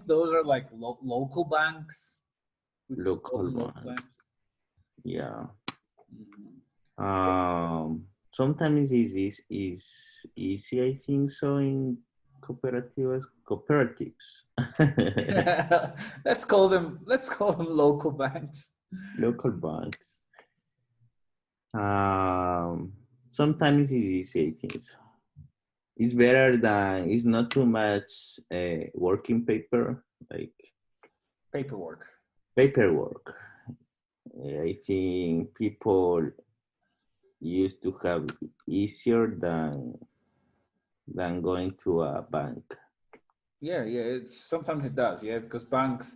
those are like local banks. We could call Local them local one. banks. Yeah. Mhm. Sometimes is easy, I think so, in cooperatives. Let's call them local banks. Local banks. Um, Sometimes it's easy, I think so. It's better than it's not too much working paper, like Paperwork. paperwork. I think people used to have easier than going to a bank. Yeah. It's sometimes it does, yeah, because banks,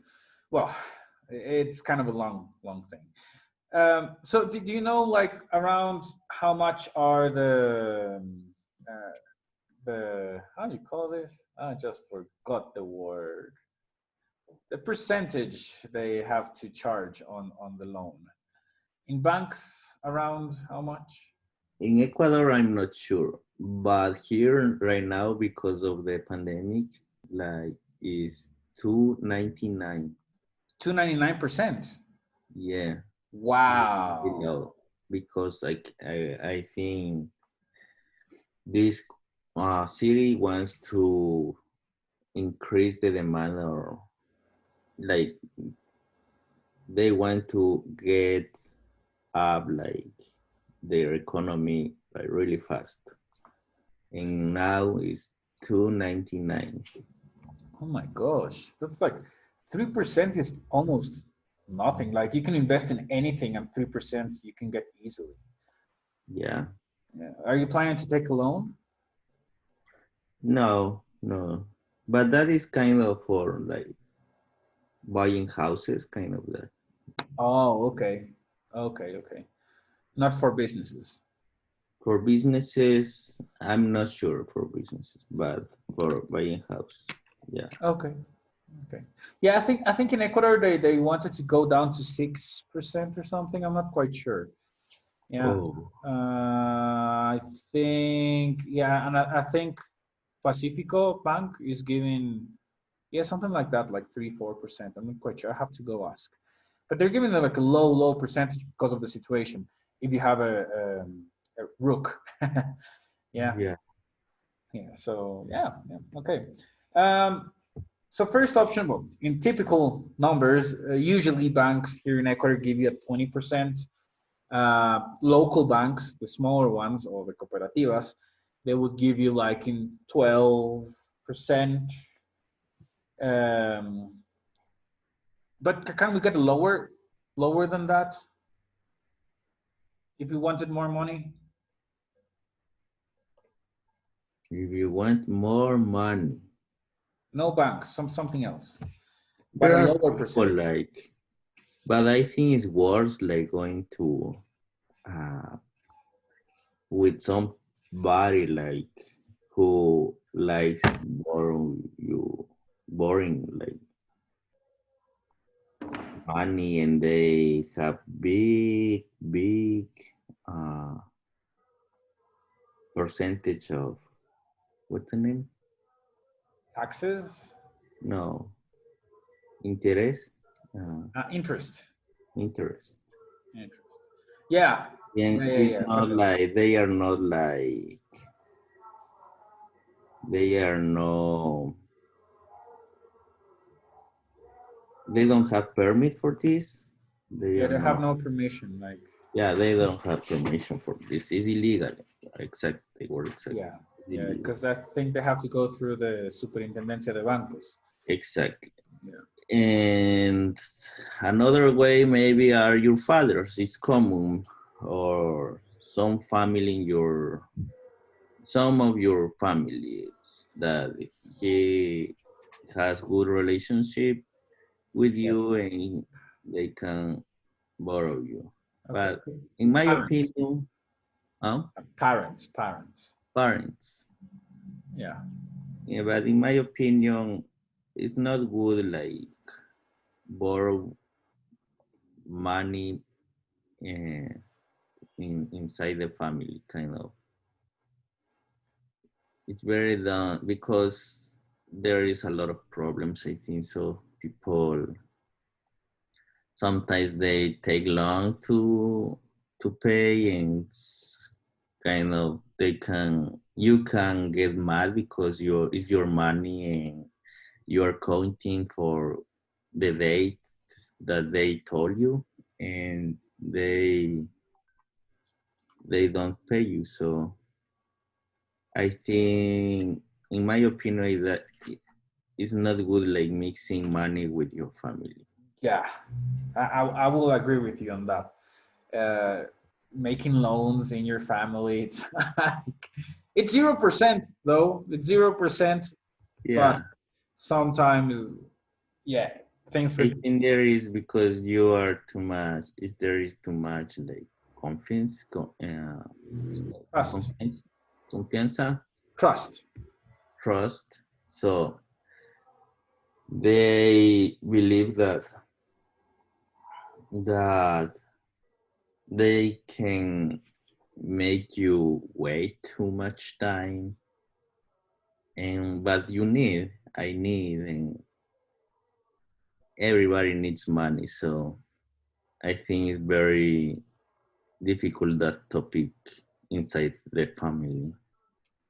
well, it's kind of a long thing. So do you know like around how much are the how do you call this? I just forgot the word. The percentage they have to charge on the loan in banks around how much? In Ecuador, I'm not sure, but here right now, because of the pandemic, like is 299. 299%. Yeah, Wow. below, because like I think this city wants to increase the demand, or like they want to get up like their economy like really fast, and now it's 299. Oh my gosh, that's like 3% is almost nothing. Like you can invest in anything, and 3% you can get easily. Yeah. Yeah. Are you planning to take a loan? No, no. But that is kind of for like buying houses, kind of that. Oh, okay, okay. Not for businesses. For businesses, I'm not sure for businesses, but for buying house, yeah. Okay, okay. Yeah, I think in Ecuador they wanted to go down to 6% or something. I'm not quite sure. Yeah, Oh, I think yeah, and I think Pacifico Bank is giving yeah something like that, like 3-4%. I'm not quite sure. I have to go ask, but they're giving like a low percentage because of the situation. If you have a rook, yeah, yeah. yeah. So yeah, okay. Um, so first option, well, in typical numbers, usually banks here in Ecuador give you a 20%. Local banks, the smaller ones or the cooperativas, they would give you like in 12%. Um, but can we get lower than that if we wanted more money? If you want more money, No banks, something else, but there a are lower people percentage. like, but I think it's worse like going to uh, with somebody like who likes boring like money, and they have big uh, percentage of what's the name? Taxes, No, interest, interest, interest. interest. Yeah, And it's yeah. not like they are no, they don't have permit for this. They Yeah, are they have not. no permission. Like, Yeah, they don't have permission for this. It's illegal. Exactly. Word exactly. yeah, It's yeah, illegal. because I think they have to go through the Superintendencia de Bancos. Exactly. Yeah. And another way maybe are your fathers. It's common, or some of your families that he has good relationship with Yeah. you, and they can borrow you. Okay. But in my Parents. opinion, Parents. parents. Yeah. Yeah, but in my opinion, it's not good like borrow money uh, inside the family, kind of. It's very done because there is a lot of problems. I think so. People sometimes they take long to pay, and kind of they can you can get mad because it's your money and you are counting for the date that they told you, and they don't pay you. So I think, in my opinion, is that it's not good like mixing money with your family. Yeah, I will agree with you on that. uh, Making loans in your family. It's like, it's 0% though. It's 0%, but Yeah, sometimes, yeah, things I are think there is because you are too much. Is there is too much like confiance, trust, confiance, confianza, trust. trust. So they believe that they can make you wait too much time, and but you need, I need, and everybody needs money. So I think it's very difficult, that topic inside the family.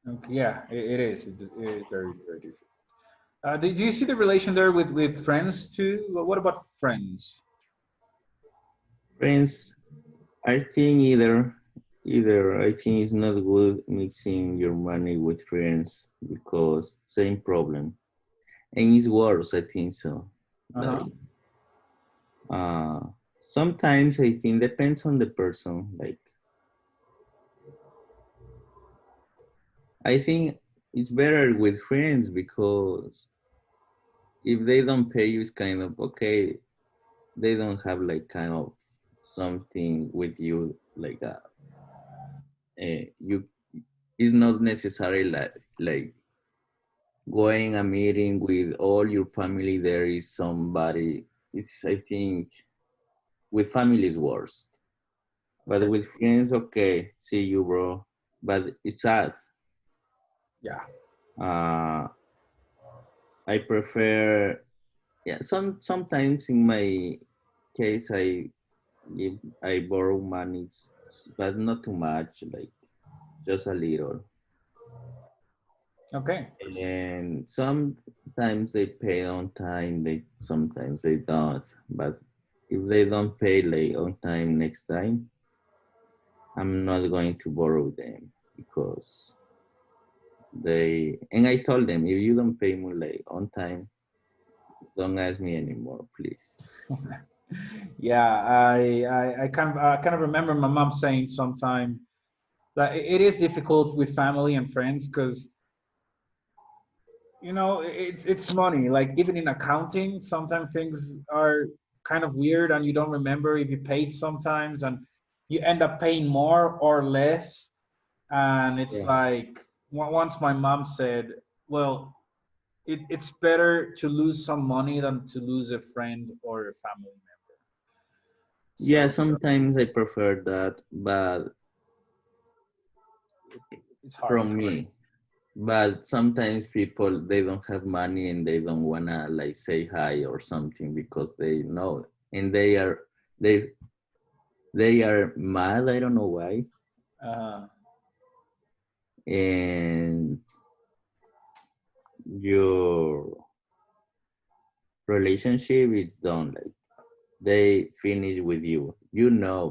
Okay, yeah, it is. It is very, very different. Do you see the relation there with friends too? What about friends? Friends, I think either I think it's not good mixing your money with friends because same problem, and it's worse. I think so. Uh huh. Like uh, sometimes I think depends on the person. Like I think it's better with friends because if they don't pay you, it's kind of okay. They don't have like kind of something with you like you. It's not necessary like going a meeting with all your family. There is somebody. It's I think with family is worst, but Okay. with friends, okay, see you, bro. But it's sad. Yeah. Uh, I prefer, yeah. Sometimes in my case, I borrow money, but not too much, like just a little. Okay. And sometimes they pay on time. They sometimes they don't. But if they don't pay like on time next time, I'm not going to borrow them because they. And I told them, if you don't pay me like on time, don't ask me anymore, please. Yeah, I kind of remember my mom saying sometime that it is difficult with family and friends because it's money. Like even in accounting, sometimes things are kind of weird and you don't remember if you paid sometimes, and you end up paying more or less. And it's Yeah. like once my mom said, well, it's better to lose some money than to lose a friend or a family member. Yeah, So sometimes I prefer that, but it's hard. from me. But sometimes people they don't have money and they don't wanna like say hi or something because they know, and they they are mad. I don't know why, uh, and your relationship is done. Like they finish with you,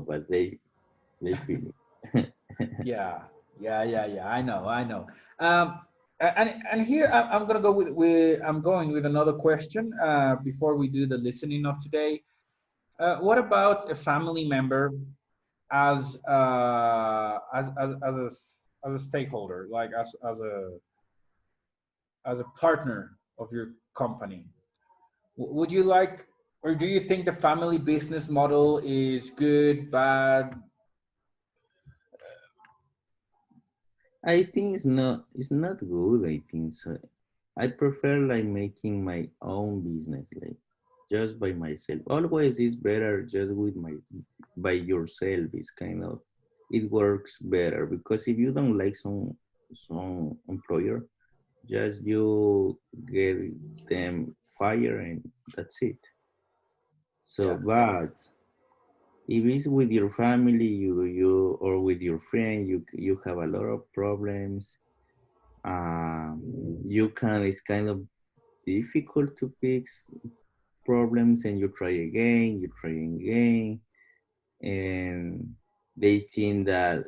but they finish. yeah, yeah. I know. And here I'm gonna go with I'm going with another question before we do the listening of today. What about a family member as as a stakeholder, like as a partner of your company? Would you like, or do you think the family business model is good, bad? I think it's not good. I think so. I prefer like making my own business, like just by myself. Always is better just with my by yourself. It's kind of it works better because if you don't like some employer, Just you get them fire and that's it. So, Yeah. but if it's with your family, you or with your friend, you have a lot of problems. Um, you can. It's kind of difficult to fix problems, and you try again, you try again, and they think that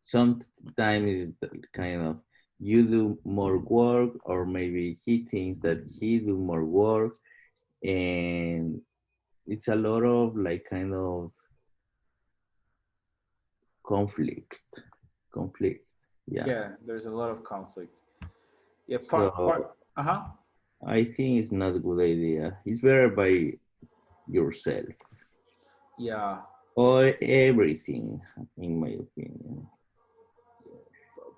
sometimes is kind of you do more work, or maybe he thinks that he do more work, and it's a lot of like kind of conflict, conflict. Yeah. Yeah, there's a lot of conflict. Yeah, part. So Uh-huh. I think it's not a good idea. It's better by yourself Yeah. or everything, in my opinion.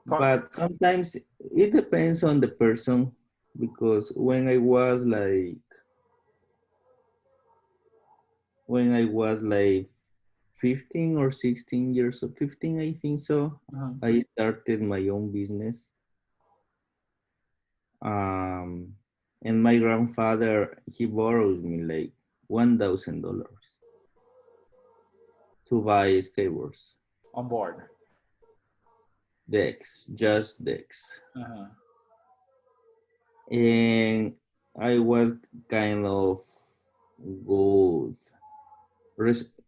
Part. But sometimes it depends on the person because when I was like 15 or 16 years old, 15 I think so, Uh-huh. I started my own business. Um, and my grandfather he borrows me like $1,000 to buy skateboards, On board. decks, just decks. Uh-huh. And I was kind of good,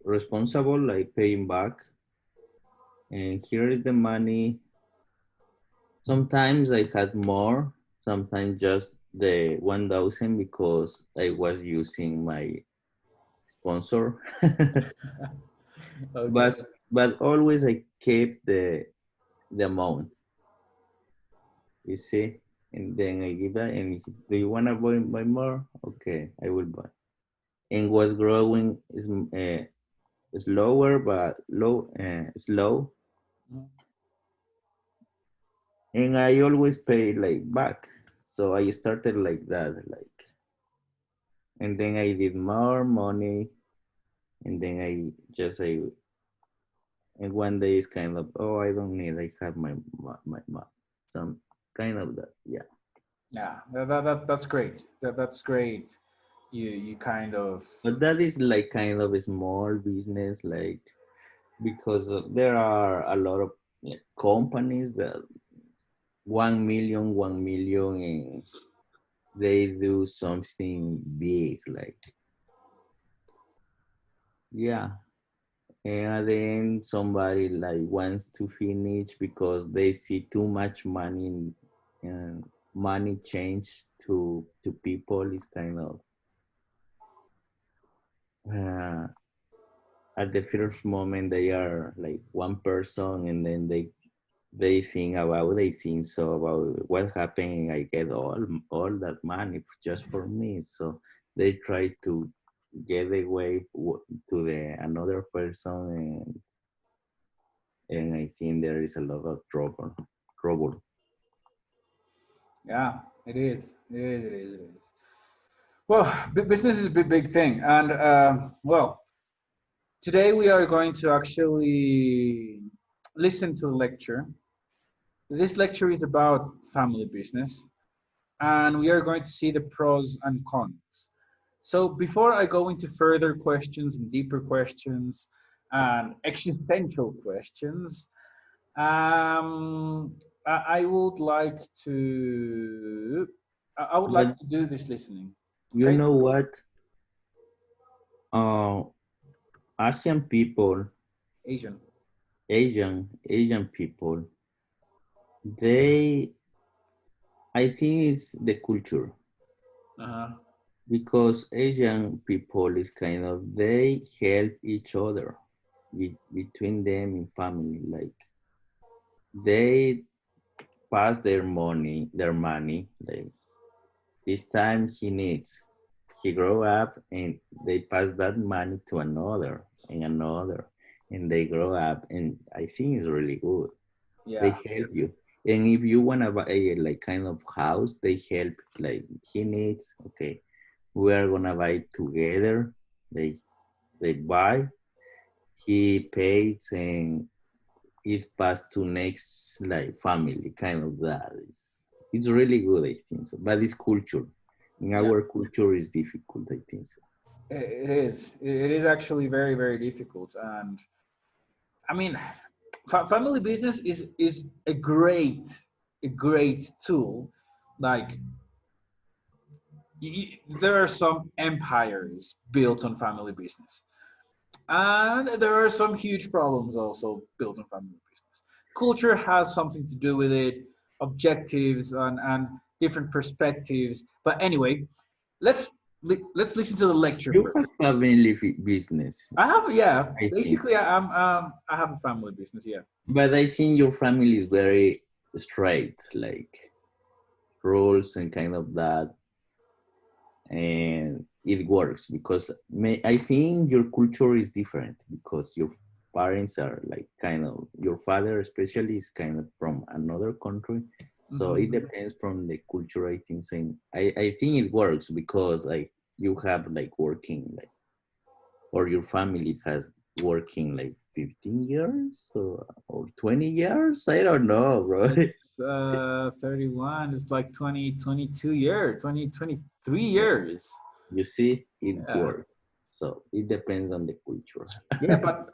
responsible, like paying back. And here is the money. Sometimes I had more, sometimes just the 1,000 because I was using my sponsor. Okay. but but always I kept the amount, you see. And then I give that and he said, do you wanna buy more? Okay, I will buy. And was growing is slower but slow, Mhm. and I always pay like back. So I started like that, like, and then I did more money, and then and one day it's kind of, oh, I don't need, I have my some kind of that, yeah. Yeah, that's great. That's great. You kind of. But that is like kind of a small business, like because there are a lot of like, companies that 1 million, 1 million, and they do something big, like, yeah. And then somebody like wants to finish because they see too much money and money change to people is kind of uh, at the first moment they are like one person, and then they think so about what happened. I get all that money just for me, so they try to get away to the another person, and I think there is a lot of trouble. Yeah, it is. It is. It is. It is. Well, business is a big thing, and well, today we are going to actually listen to a lecture. This lecture is about family business, and we are going to see the pros and cons. So before I go into further questions and deeper questions and existential questions, I would like to I would like But to do this listening. you Okay, know what? Uh, Asian people, Asian. Asian people, they, I think it's the culture Uh-huh. because Asian people is kind of they help each other between them in family. Like they pass their money. Like this time he needs, he grow up and they pass that money to another and another, and they grow up, and I think it's really good. They Yeah. help you. And if you want to buy a like kind of house, they help. Like he needs, okay, we are gonna buy together. They buy, he pays, and it passed to next like family, kind of that is. It's really good, I think so. But it's culture. In Yeah, our culture, is difficult, I think so. it is. It is actually very, very difficult. And I mean, family business is a great tool. Like there are some empires built on family business, and there are some huge problems also built on family business. Culture has something to do with it, objectives and different perspectives. But anyway, let's let's listen to the lecture You first. have family business, I have, yeah, I think basically so. I have a family business, yeah. But I think your family is very straight, like rules and kind of that, and it works because I think your culture is different because your parents are like kind of your father especially is kind of from another country, so it Hmm. depends from the culture. I think saying I think it works because like you have like working like or your family has working like 15 years or 20 years. I don't know, bro. It's 31. It's like 20, 22 years, 20, 23 Yeah, years. you see, it Yeah. works. So it depends on the culture. Yeah, but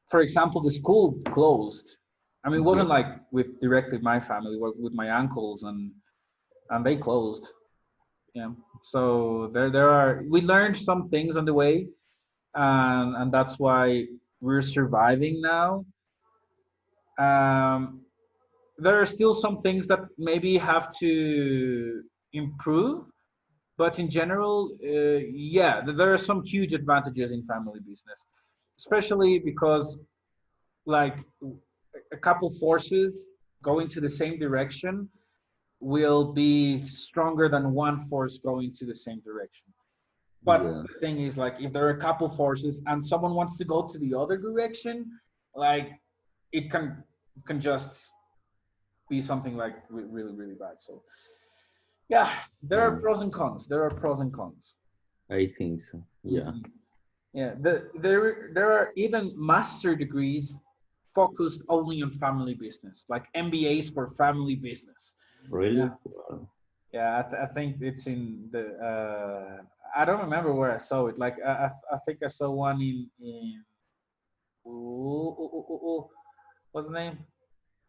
for example, the school closed. I mean, it Yeah, wasn't like with directly my family, with my uncles, and they closed. Yeah. So there are we learned some things on the way, and that's why we're surviving now. Um, there are still some things that maybe have to improve, but in general, yeah, there are some huge advantages in family business, especially because like a couple forces going to the same direction will be stronger than one force going to the same direction. But yeah. the thing is, like, if there are a couple forces and someone wants to go to the other direction, like, it can just be something like really really bad. So yeah, there are Yeah, pros and cons. There are pros and cons. I think so. Yeah. Mhm. Yeah, there are even master degrees focused only on family business, like MBAs for family business. Yeah, Really? Wow. yeah, I think it's in the. I don't remember where I saw it. Like I think I saw one in what's the name?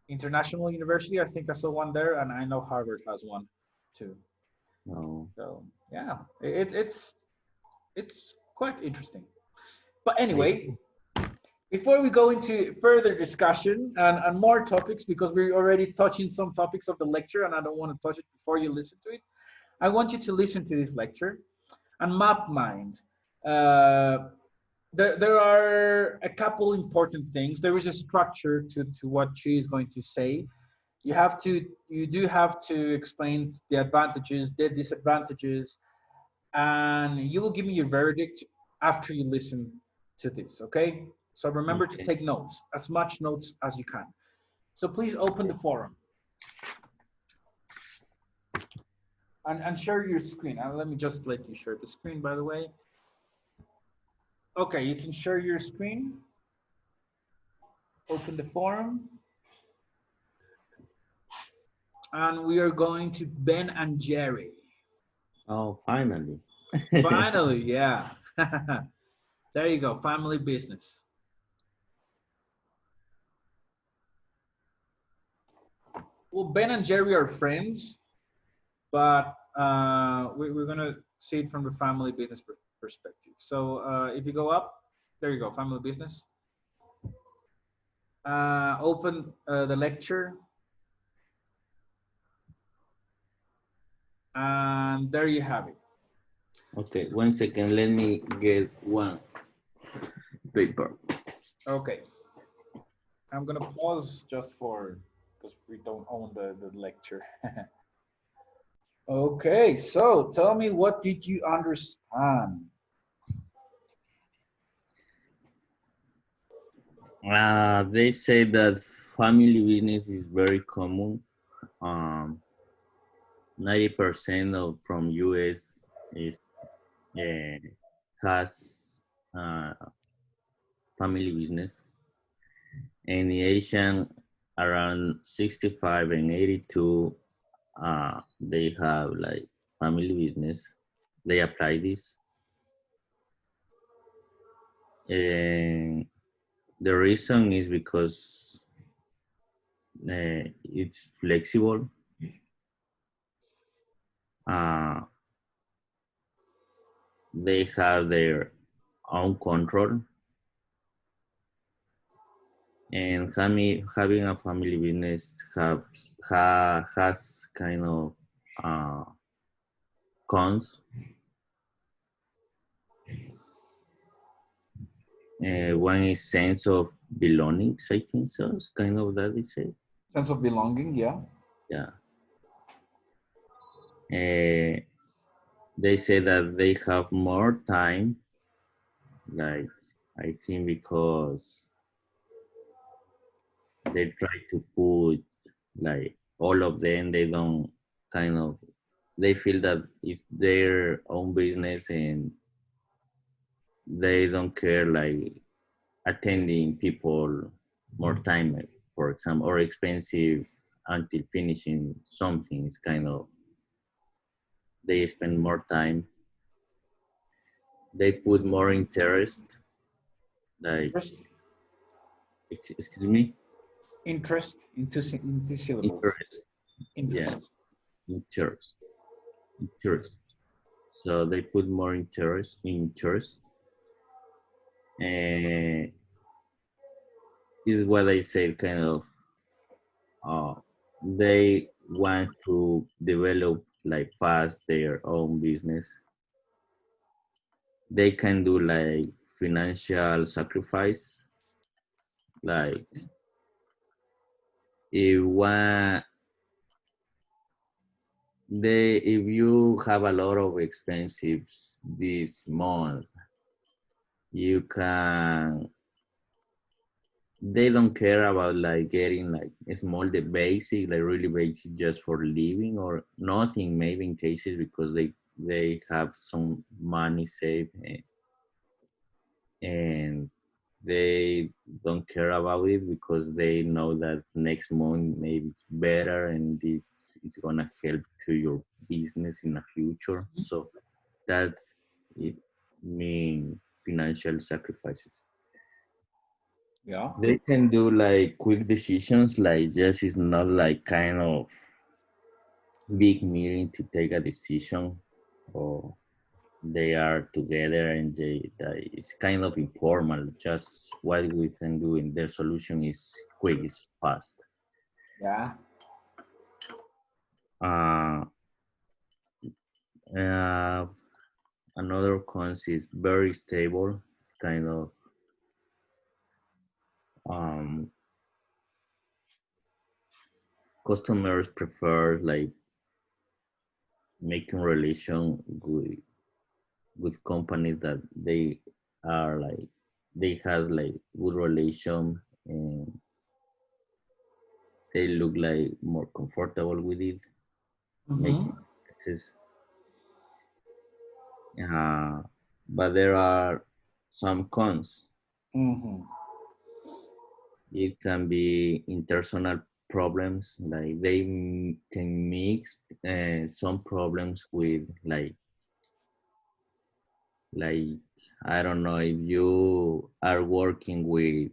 International University. I think I saw one there, and I know Harvard has one too. No. So yeah, it's quite interesting. But I anyway, before we go into further discussion and more topics, because we're already touching some topics of the lecture and I don't want to touch it before you listen to it, I want you to listen to this lecture and map mind. Uh, there are a couple important things. There is a structure to what she is going to say. You do have to explain the advantages, the disadvantages, and you will give me your verdict after you listen to this, okay? So remember to okay. take notes, as much notes as you can. So please open the forum and share your screen. And let me just let you share the screen, by the way. Okay, you can share your screen, open the forum, and we are going to Ben and Jerry. Oh, finally. Finally, yeah. There you go, family business. Well, Ben and Jerry are friends, but we're gonna see it from the family business perspective. So if you go up, there you go, family business. Open the lecture, and there you have it. Okay, 1 second. Let me get one paper. Okay, I'm gonna pause just for because we don't own the lecture. Okay, so tell me, what did you understand? They say that family business is very common. 90% of from US is uh, has uh, family business, and in Asian around 65 and 82 they have like family business. They apply this, and the reason is because it's flexible. Uh, they have their own control, and having a family business has kind of uh, cons. One is sense of belongings, I think so. It's kind of that they say. Sense of belonging, yeah. Yeah. Uh, they say that they have more time, like I think because they try to put like all of them, they don't kind of they feel that it's their own business and they don't care like attending people more time, for example, or expensive until finishing something. It's kind of they spend more time, they put more interest, like Interest, excuse me, interest into syllables. interest, yeah, Interest. interest, interest. So they put more interest, and this is what I say, kind of. Uh, they want to develop like fast their own business. They can do like financial sacrifice, like if one if you have a lot of expenses this month, you can they don't care about like getting like small the basic like really basic just for living or nothing maybe in cases because they have some money saved, and they don't care about it because they know that next month maybe it's better and it's gonna help to your business in the future. So that it mean financial sacrifices. Yeah. They can do like quick decisions, like just it's not like kind of big meeting to take a decision, or they are together and it's kind of informal. Just what we can do, and their solution is quick, is fast. Yeah. Uh, uh, Another cons is very stable. It's kind of um, customers prefer like making relation with companies that they are like they has like good relation, and they look like more comfortable with it Mm-hmm. making access. uh, but there are some cons. Mm-hmm. It can be internal problems, like they can mix some problems with like I don't know if you are working with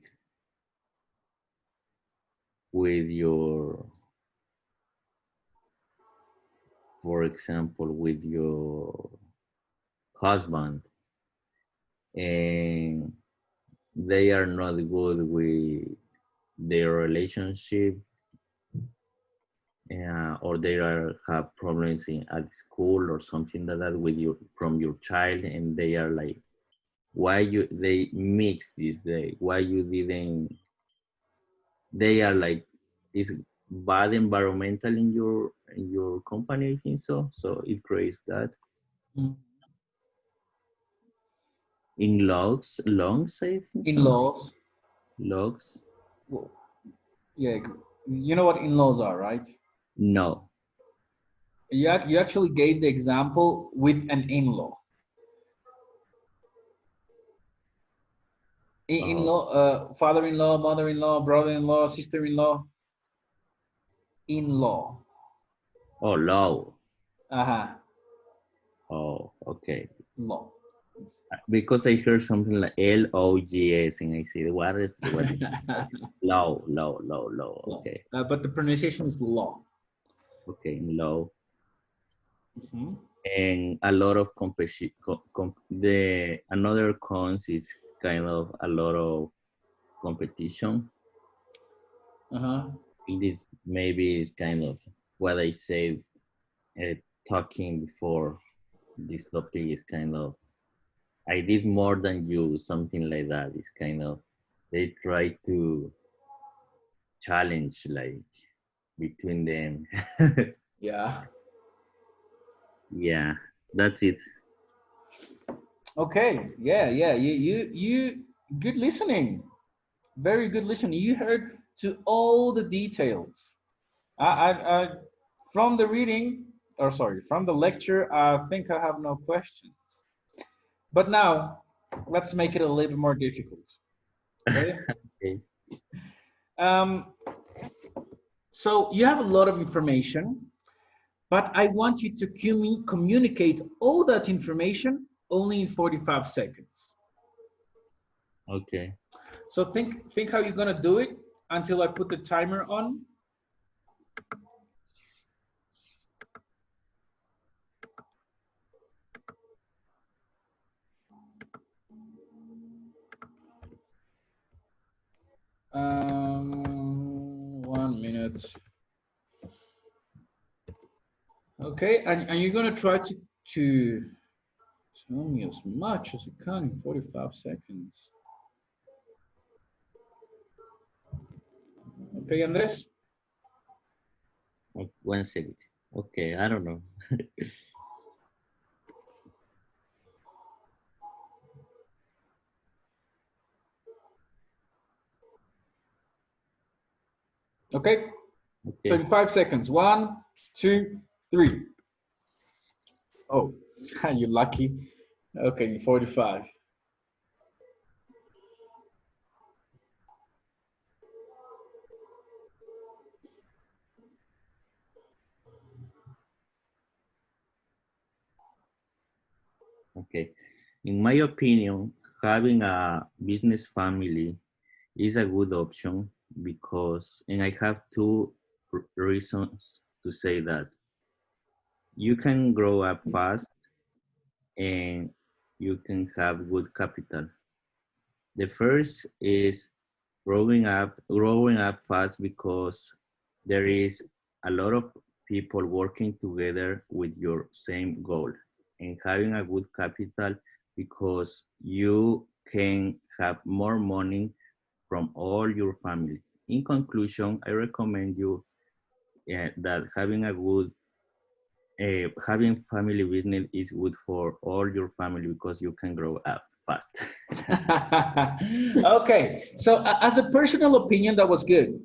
your, for example, with your husband, and they are not good with their relationship, or they are have problems at school or something like that with you from your child, and they are like, why you they mix this day, why you didn't, they are like, is bad environmental in your company, I think so. So it creates that in logs, I think so. In-laws. Logs. Well, yeah. You know what in-laws are, right? No. You actually gave the example with an in-law. uh, In-law, father-in-law, mother-in-law, brother-in-law, sister-in-law, in-law. Oh, low. Uh-huh. Oh, okay. Law. Because I heard something like LOGS, and I said, what is low, low, low, low. Law. Okay, But the pronunciation is law. okay, low. Mhm. And a lot of competition. The another cons is kind of a lot of competition. Uh-huh. This maybe is kind of what I said talking before. This topic is kind of I did more than you, something like that. It's kind of they try to challenge like between them. Yeah. Yeah, that's it. Okay. Yeah, yeah. You good listening. Very good listening. You heard to all the details. I from the reading, or sorry, from the lecture, I think I have no questions. But now, let's make it a little bit more difficult. Okay. Okay. Um, so you have a lot of information, but I want you to communicate all that information only in 45 seconds. Okay. So think how you're gonna do it until I put the timer on. Um, 1 minute. Okay, and you're gonna try to tell me as much as you can in 45 seconds. Okay, Andres? One second. Okay, I don't know. Okay, so Okay. in 5 seconds. One, two, three. Oh, you're lucky. Okay, in 45. Okay. In my opinion, having a business family is a good option because, and I have two reasons to say that you can grow up fast and you can have good capital. The first is growing up fast because there is a lot of people working together with your same goal and having a good capital because you can have more money from all your family. In conclusion, I recommend you that having family business is good for all your family because you can grow up fast. Okay, so as a personal opinion, that was good.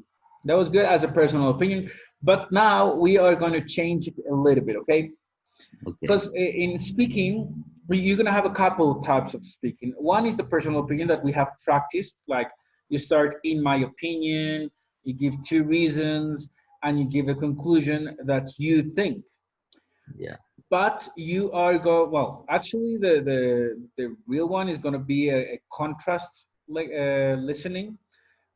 That was good as a personal opinion. But now we are going to change it a little bit, okay? Okay. Because in speaking, you're going to have a couple types of speaking. One is the personal opinion that we have practiced, like you start, in my opinion, you give two reasons, and you give a conclusion that you think. Yeah. But you are well, actually the real one is going to be a contrast, like listening.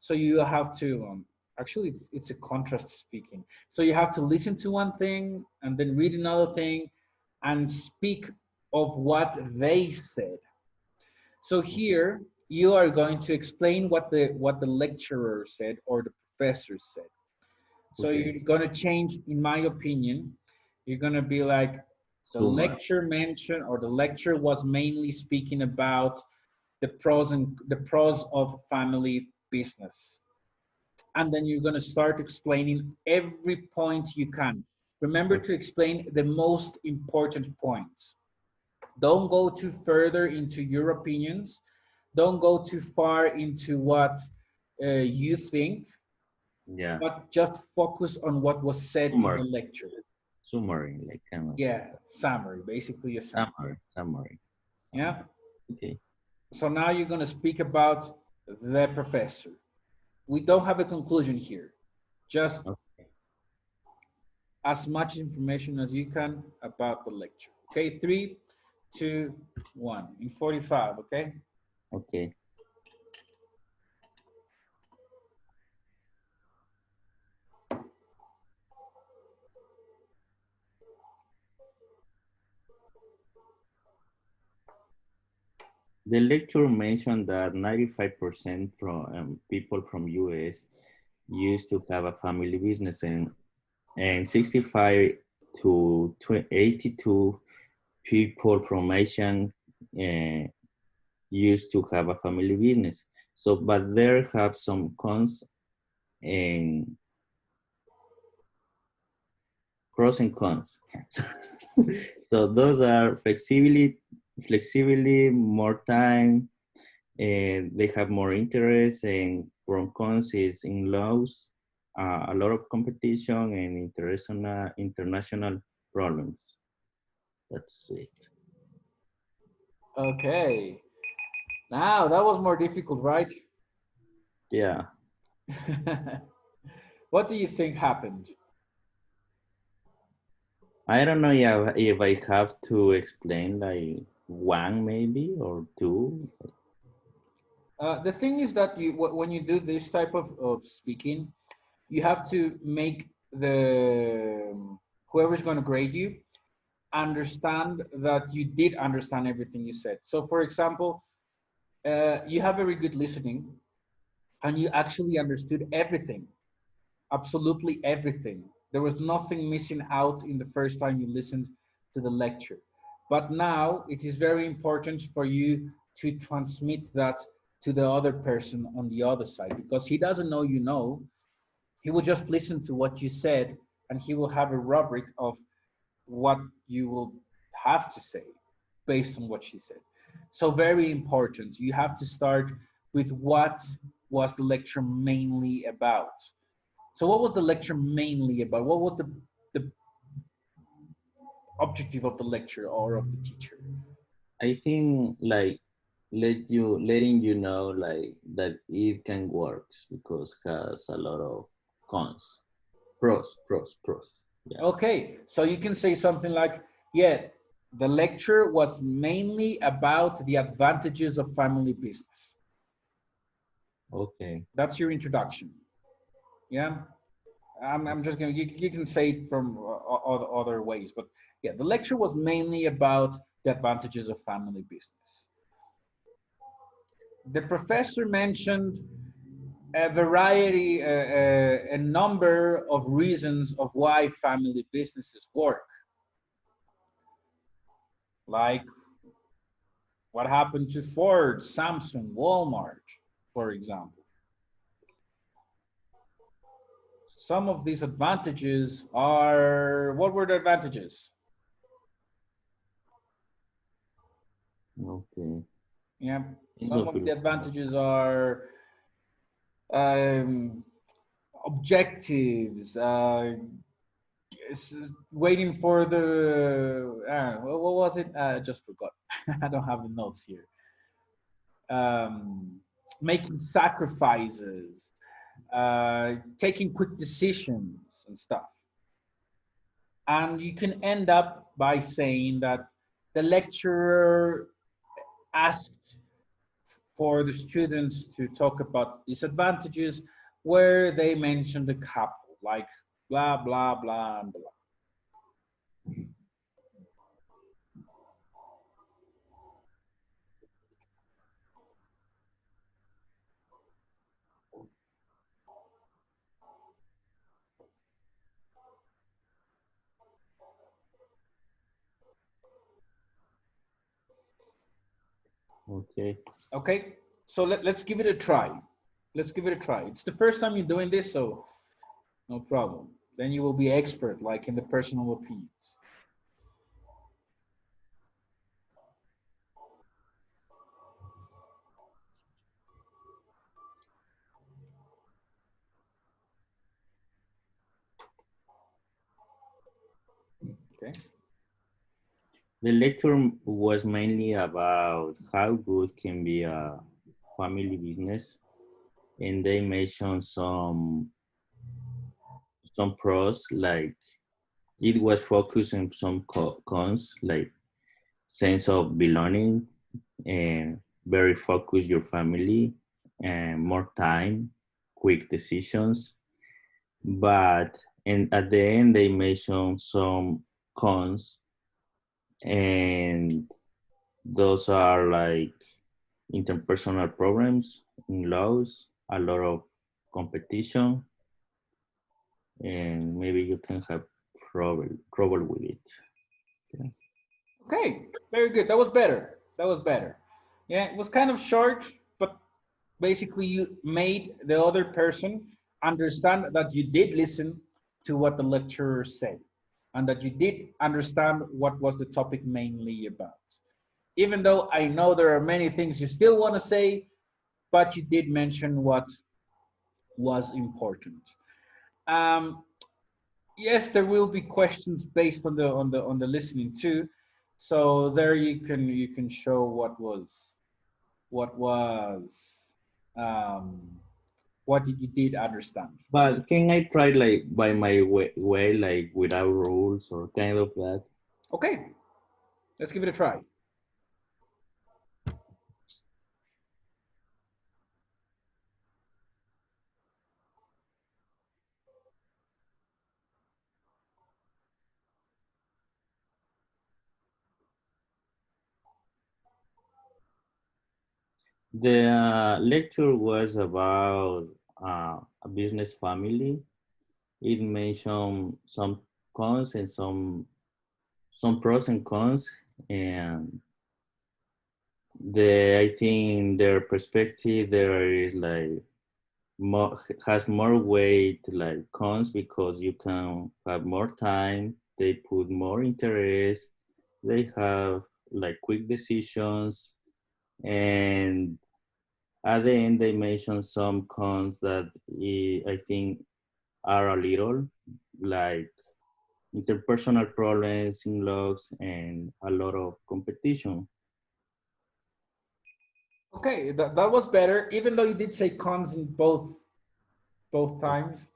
So you have to actually it's a contrast speaking. So you have to listen to one thing and then read another thing and speak of what they said. So here you are going to explain what the lecturer said or the professor said. So Okay. you're going to change, in my opinion, you're going to be like, the Summer. lecture mentioned, or the lecture was mainly speaking about the pros of family business. And then you're going to start explaining every point you can. Remember Okay. to explain the most important points. Don't go too further into your opinions. Don't go too far into what you think, Yeah. but just focus on what was said in the Summer. lecture. Summary, like kind of Yeah, summary, basically a summary. summary. Yeah. Okay. So now you're going to speak about the professor. We don't have a conclusion here. Just Okay. as much information as you can about the lecture. Okay, three, two, one. In 45, okay? Okay. The lecture mentioned that 95% from people from US used to have a family business, and 65 to 82 people from Asian uh, used to have a family business. So, but there have some cons and pros and cons. So those are flexibility, more time, and they have more interest. And from cons is in laws, a lot of competition and international problems. That's it. Okay. Now, that was more difficult, right? Yeah. What do you think happened? I don't know if I have to explain like one maybe or two. The thing is that when you do this type of speaking, you have to make the whoever's going to grade you understand that you did understand everything you said. So, for example, you have very good listening and you actually understood everything, absolutely everything. There was nothing missing out in the first time you listened to the lecture. But now it is very important for you to transmit that to the other person on the other side because he doesn't know you know. He will just listen to what you said and he will have a rubric of what you will have to say based on what she said. So, very important. You have to start with what was the lecture mainly about. So, what was the lecture mainly about? What was the objective of the lecture or of the teacher? I think like letting you know like that it can works because has a lot of cons. Pros. Yeah. Okay, so you can say something like, yeah, the lecture was mainly about the advantages of family business. Okay. That's your introduction. Yeah. I'm just gonna you can say it from other ways, but yeah, the lecture was mainly about the advantages of family business. The professor mentioned a variety, a number of reasons of why family businesses work, like what happened to Ford, Samsung, Walmart, for example. Some of these advantages are what were the advantages? Okay. Yeah, Things some of of the it. advantages are um, objectives, waiting for the what was it? I just forgot. I don't have the notes here. Um, Making sacrifices, taking quick decisions and stuff. And you can end up by saying that the lecturer asked for the students to talk about disadvantages where they mentioned a couple, like blah, blah, blah, and blah. Okay. Okay, so let's give it a try. Let's give it a try. It's the first time you're doing this, so no problem. Then you will be expert, like in the personal opinions. Okay. The lecture was mainly about how good can be a family business, and they mentioned some pros like it was focused on some cons like sense of belonging and very focused your family and more time, quick decisions. But and at the end they mention some cons, and those are like interpersonal problems in laws, a lot of competition, and maybe you can have trouble with it. Yeah. Okay, very good. That was better. That was better. Yeah, it was kind of short, but basically you made the other person understand that you did listen to what the lecturer said and that you did understand what was the topic mainly about. Even though I know there are many things you still want to say, but you did mention what was important. Um, yes, there will be questions based on the listening too. So there you can show what was um, what you did understand. But can I try like by my way, like without rules or kind of that? Okay, let's give it a try. The lecture was about a business family. It mentioned some cons and some pros and cons, and I think their perspective there is like more has more weight like cons because you can have more time. They put more interest. They have like quick decisions, and at the end they mention some cons that I think are a little like interpersonal problems in logs and a lot of competition. Okay, that was better, even though you did say cons in both times.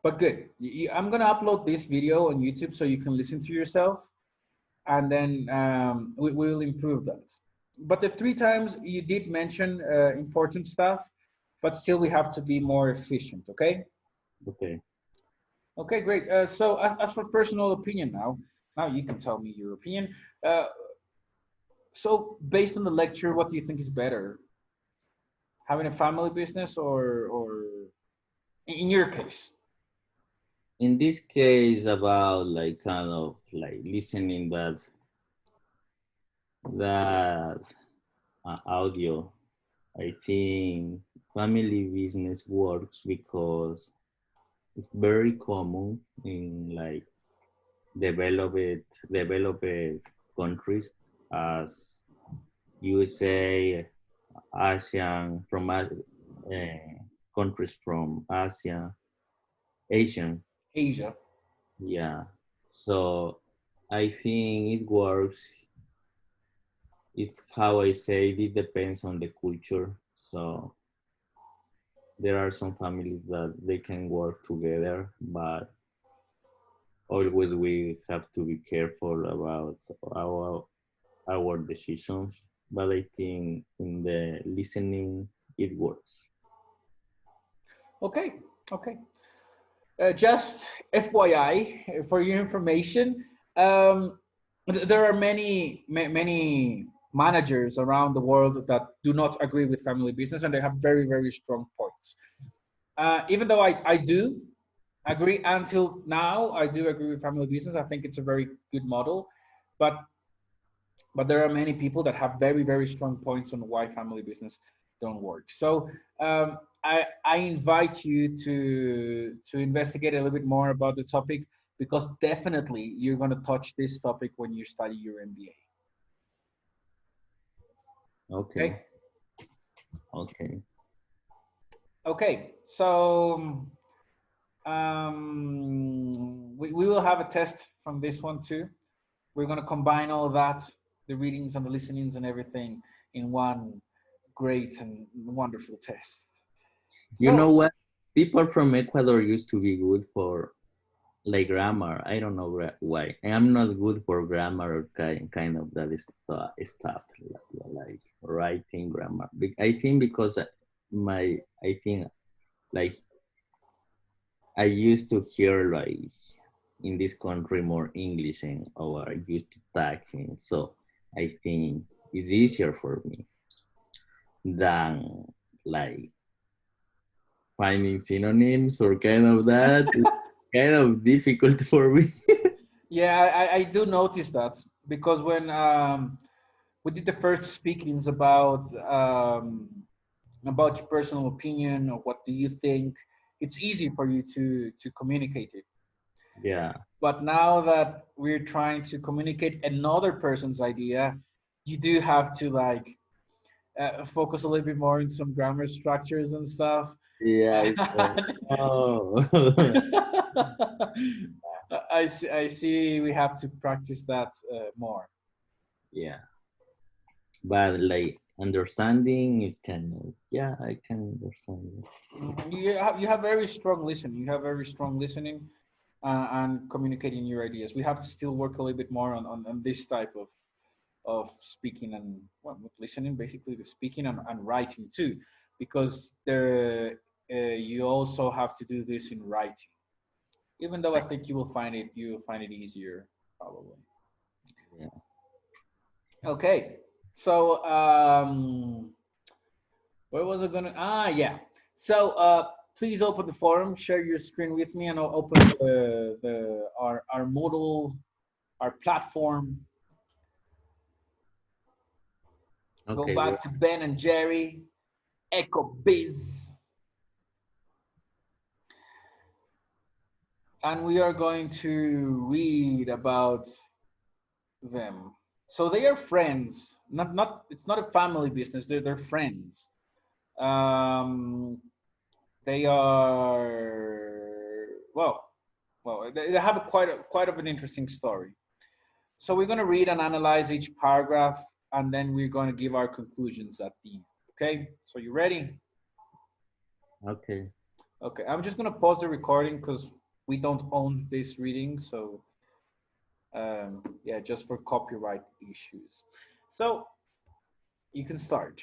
But good. I'm gonna upload this video on YouTube so you can listen to yourself, and then we will improve that. But the three times you did mention important stuff, but still we have to be more efficient. Okay. Okay. Okay, great. So as for personal opinion now you can tell me your opinion. Uh, so based on the lecture, what do you think is better, having a family business or in your case? In this case, about like kind of like listening that audio, I think family business works because it's very common in like developed countries as USA, ASEAN, countries from Asian. Asia. Yeah. So I think it works. It's how I say it depends on the culture. So there are some families that they can work together, but always we have to be careful about our our decisions. But I think in the listening it works. Okay, okay. Just FYI for your information, there are many managers around the world that do not agree with family business, and they have very strong points. Even though I do agree until now, I do agree with family business. I think it's a very good model, but there are many people that have very strong points on why family business don't work. So I invite you to investigate a little bit more about the topic, because definitely you're going to touch this topic when you study your MBA. Okay. Okay. Okay. Okay. So we will have a test from this one too. We're going to combine all that, the readings and the listenings and everything, in one great and wonderful test. You know So, what? People from Ecuador used to be good for like grammar. I don't know why. I'm not good for grammar or kind of that stuff like writing grammar. I think because I think like I used to hear like in this country more English and or I used to talking, so I think it's easier for me than like finding synonyms or kind of that. It's kind of difficult for me. Yeah, I do notice that because when we did the first speakings about your personal opinion or what do you think, it's easy for you to communicate it. Yeah, But now that we're trying to communicate another person's idea, you do have to like focus a little bit more in some grammar structures and stuff. yeah, it's oh, I see. We have to practice that more. yeah. But like understanding is kind of yeah, I can understand it. You have very strong listening. You have very strong listening and communicating your ideas. We have to still work a little bit more on this type of speaking and well, with listening, basically the speaking and writing too, because you also have to do this in writing. Even though I think you will find it easier probably. Yeah. Okay, so where was I gonna? Yeah. So please open the forum, share your screen with me, and I'll open our modal, our platform. Go Okay. back to Ben and Jerry, Echo Biz, and we are going to read about them. So they are friends. Not. It's not a family business. They're friends. Um, they are well. They have quite of an interesting story. So we're going to read and analyze each paragraph, and then we're going to give our conclusions at the end. Okay. So you ready? Okay. Okay. I'm just going to pause the recording because we don't own this reading. So yeah, just for copyright issues. So you can start.